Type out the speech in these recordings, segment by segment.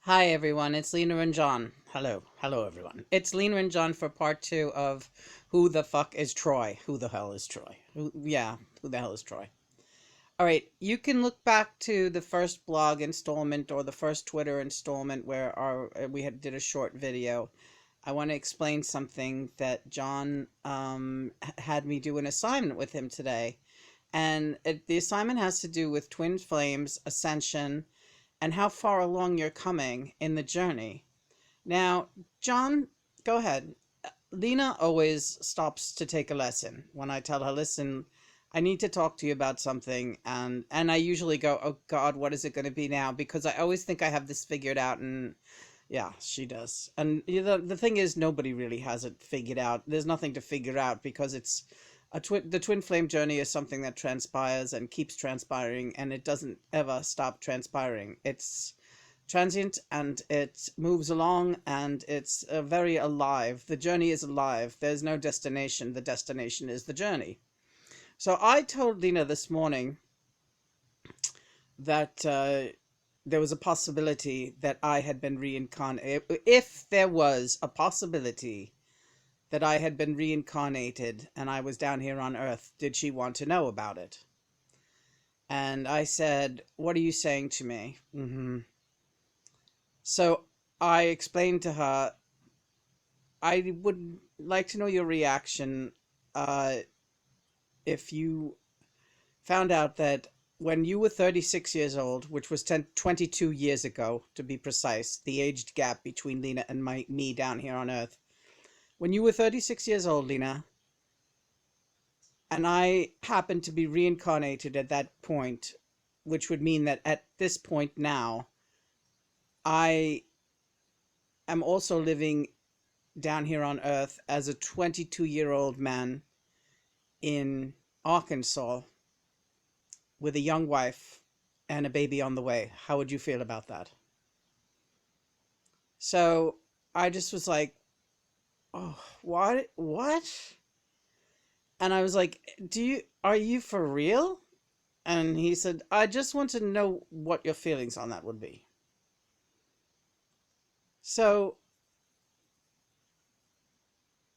Hi everyone, it's Lena and John. Hello everyone. It's Lena and John for part two of Who the Fuck is Troy? Who the hell is Troy? Who the hell is Troy? All right, you can look back to the first blog installment or the first Twitter installment where we had did a short video. I want to explain something that John had me do an assignment with him today, and the assignment has to do with twin flames, ascension, and how far along you're coming in the journey. Now, John, go ahead. Lena always stops to take a lesson when I tell her, listen, I need to talk to you about something. And I usually go, oh God, what is it going to be now? Because I always think I have this figured out. And yeah, she does. And the thing is, nobody really has it figured out. There's nothing to figure out because the twin flame journey is something that transpires and keeps transpiring, and it doesn't ever stop transpiring. It's transient and it moves along, and it's very alive. The journey is alive. There's no destination. The destination is the journey. So I told Lena this morning that there was a possibility that I had been reincarnated. If there was a possibility that I had been reincarnated and I was down here on Earth, did she want to know about it? And I said, what are you saying to me? So I explained to her, I would like to know your reaction if you found out that when you were 36 years old, which was 22 years ago, to be precise, the aged gap between Lena and me down here on Earth. When you were 36 years old, Lena, and I happened to be reincarnated at that point, which would mean that at this point now, I am also living down here on Earth as a 22-year-old man in Arkansas with a young wife and a baby on the way. How would you feel about that? So I just was like, oh, what? What? And I was like, are you for real? And he said, I just want to know what your feelings on that would be. So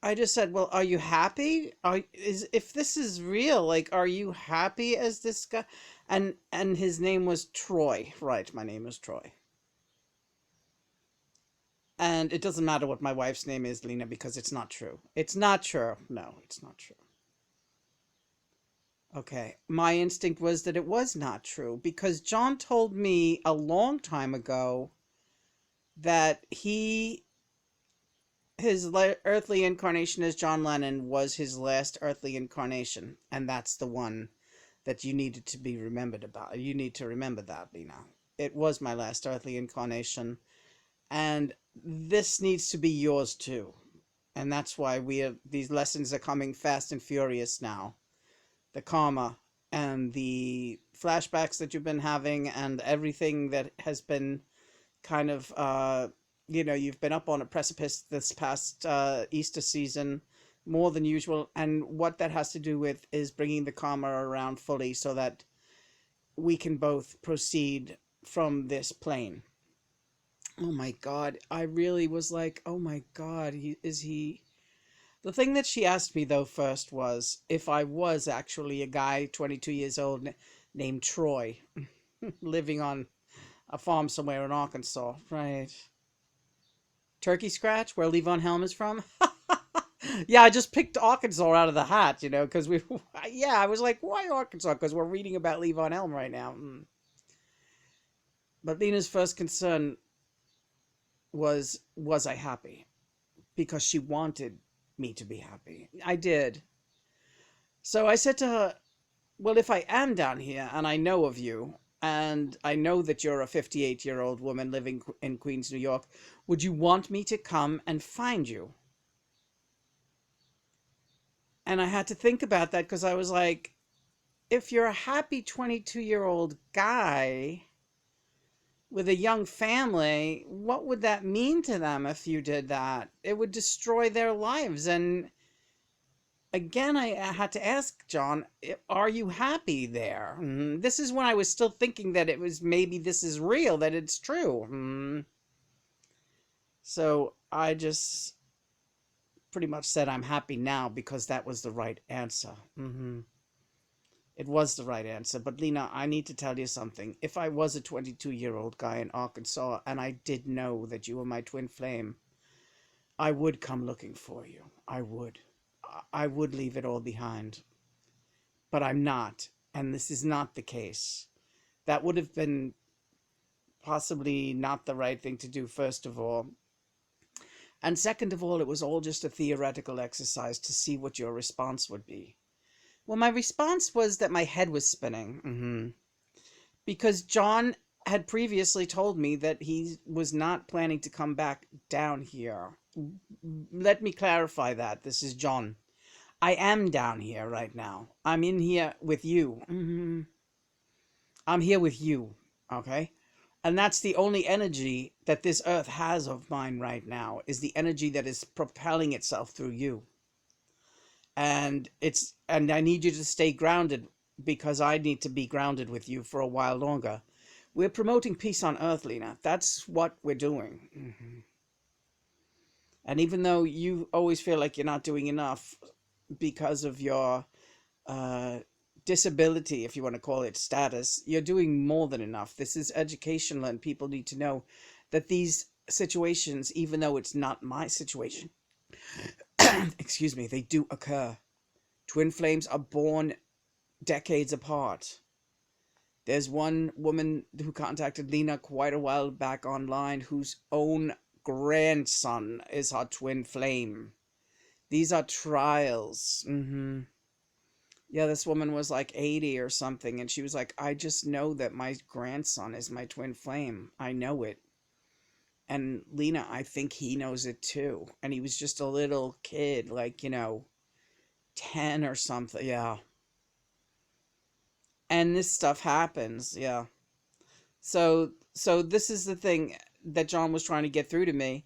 I just said, well, are you happy? If this is real, like, are you happy as this guy? And his name was Troy. Right, my name is Troy. And it doesn't matter what my wife's name is, Lena, because it's not true. It's not true. No, it's not true. Okay, my instinct was that it was not true because John told me a long time ago that his earthly incarnation as John Lennon was his last earthly incarnation, and that's the one that you needed to be remembered about. You need to remember that, Lena. It was my last earthly incarnation, and this needs to be yours too. And that's why these lessons are coming fast and furious now. The karma and the flashbacks that you've been having and everything that has been kind of you've been up on a precipice this past Easter season more than usual, and what that has to do with is bringing the karma around fully so that we can both proceed from this plane. Oh my God, I really was like, oh my God, is he... The thing that she asked me, though, first was if I was actually a guy, 22 years old, named Troy, living on a farm somewhere in Arkansas. Right. Turkey Scratch, where Levon Helm is from? Yeah, I just picked Arkansas out of the hat, because yeah, I was like, why Arkansas? Because we're reading about Levon Helm right now. But Lena's first concern was I happy? Because she wanted me to be happy. I did. So I said to her, well, if I am down here and I know of you, and I know that you're a 58-year-old woman living in Queens, New York, would you want me to come and find you? And I had to think about that because I was like, if you're a happy 22-year-old guy with a young family, what would that mean to them if you did that? It would destroy their lives. And again, I had to ask John, are you happy there? This is when I was still thinking that it was maybe this is real, that it's true. So I just pretty much said I'm happy now because that was the right answer. It was the right answer. But Lena, I need to tell you something. If I was a 22-year-old guy in Arkansas and I did know that you were my twin flame, I would come looking for you. I would. I would leave it all behind. But I'm not. And this is not the case. That would have been possibly not the right thing to do, first of all. And second of all, it was all just a theoretical exercise to see what your response would be. Well, my response was that my head was spinning. Because John had previously told me that he was not planning to come back down here. Let me clarify that. This is John. I am down here right now. I'm in here with you. I'm here with you. Okay? And that's the only energy that this earth has of mine right now, is the energy that is propelling itself through you. And I need you to stay grounded because I need to be grounded with you for a while longer. We're promoting peace on earth, Lena. That's what we're doing. And even though you always feel like you're not doing enough because of your disability, if you want to call it status, you're doing more than enough. This is educational, and people need to know that these situations, even though it's not my situation, excuse me, they do occur. Twin flames are born decades apart. There's one woman who contacted Lena quite a while back online whose own grandson is her twin flame. These are trials. Yeah, this woman was like 80 or something, and she was like, I just know that my grandson is my twin flame. I know it. And Lena, I think he knows it too. And he was just a little kid, like, 10 or something. Yeah. And this stuff happens. Yeah. So this is the thing that John was trying to get through to me.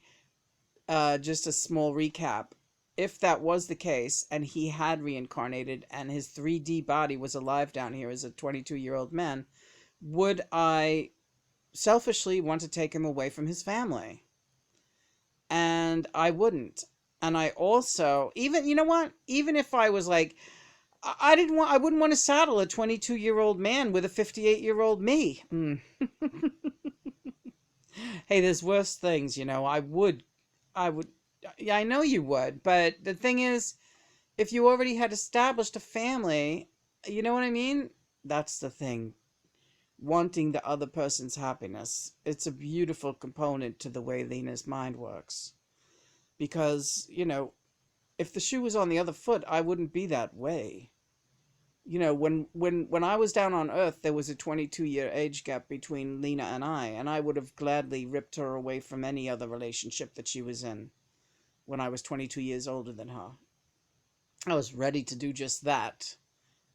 Just a small recap. If that was the case, and he had reincarnated, and his 3D body was alive down here as a 22-year-old man, would I selfishly want to take him away from his family? And I wouldn't. And I also, even, you know what? Even if I was like, I wouldn't want to saddle a 22-year-old man with a 58-year-old me. Hey, there's worse things, I would, yeah, I know you would. But the thing is, if you already had established a family, you know what I mean? That's the thing. Wanting the other person's happiness. It's a beautiful component to the way Lena's mind works. Because, if the shoe was on the other foot, I wouldn't be that way. When I was down on Earth, there was a 22-year age gap between Lena and I would have gladly ripped her away from any other relationship that she was in when I was 22 years older than her. I was ready to do just that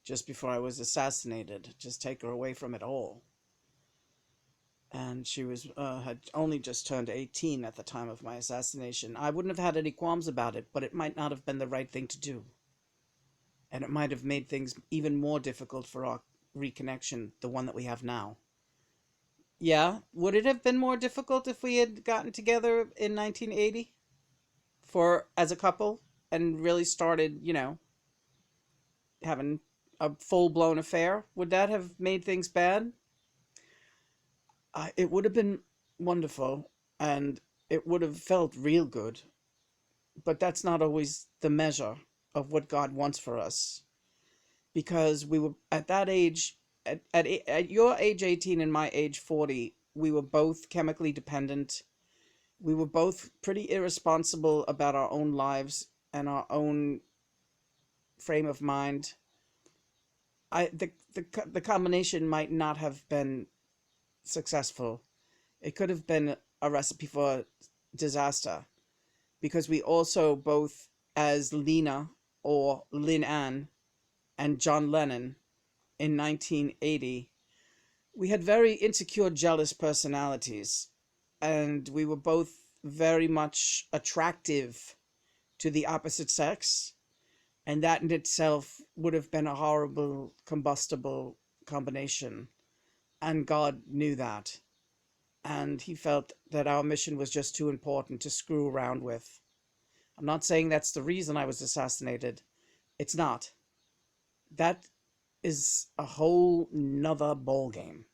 just before I was assassinated, just take her away from it all. And she had only just turned 18 at the time of my assassination. I wouldn't have had any qualms about it, but it might not have been the right thing to do. And it might have made things even more difficult for our reconnection, the one that we have now. Yeah, would it have been more difficult if we had gotten together in 1980 as a couple and really started, having a full-blown affair? Would that have made things bad? It would have been wonderful, and it would have felt real good. But that's not always the measure of what God wants for us. Because we were at that age, at your age 18 and my age 40, we were both chemically dependent. We were both pretty irresponsible about our own lives and our own frame of mind. The combination might not have been successful. It could have been a recipe for disaster, because we also both, as Lena or Lin Ann and John Lennon in 1980, we had very insecure, jealous personalities, and we were both very much attractive to the opposite sex, and that in itself would have been a horrible, combustible combination, and God knew that. and he felt that our mission was just too important to screw around with. I'm not saying that's the reason I was assassinated. It's not. That is a whole nother ball game.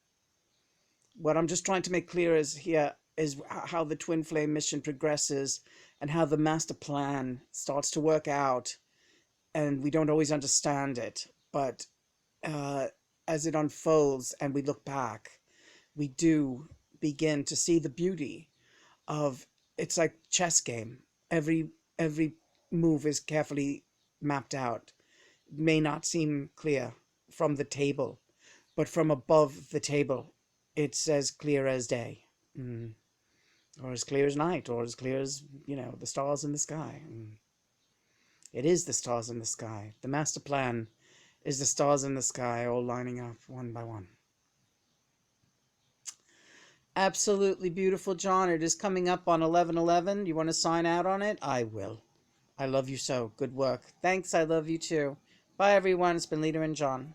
What I'm just trying to make clear is here is how the twin flame mission progresses and how the master plan starts to work out, and we don't always understand it, but uh, as it unfolds and we look back, we do begin to see the beauty of, it's like chess game. Every move is carefully mapped out. It may not seem clear from the table, but from above the table, it's as clear as day, or as clear as night, or as clear as, the stars in the sky. It is the stars in the sky. The master plan is the stars in the sky all lining up one by one. Absolutely beautiful, John. It is coming up on 11:11. You want to sign out on it? I will. I love you so. Good work. Thanks. I love you too. Bye, everyone. It's been Lena and John.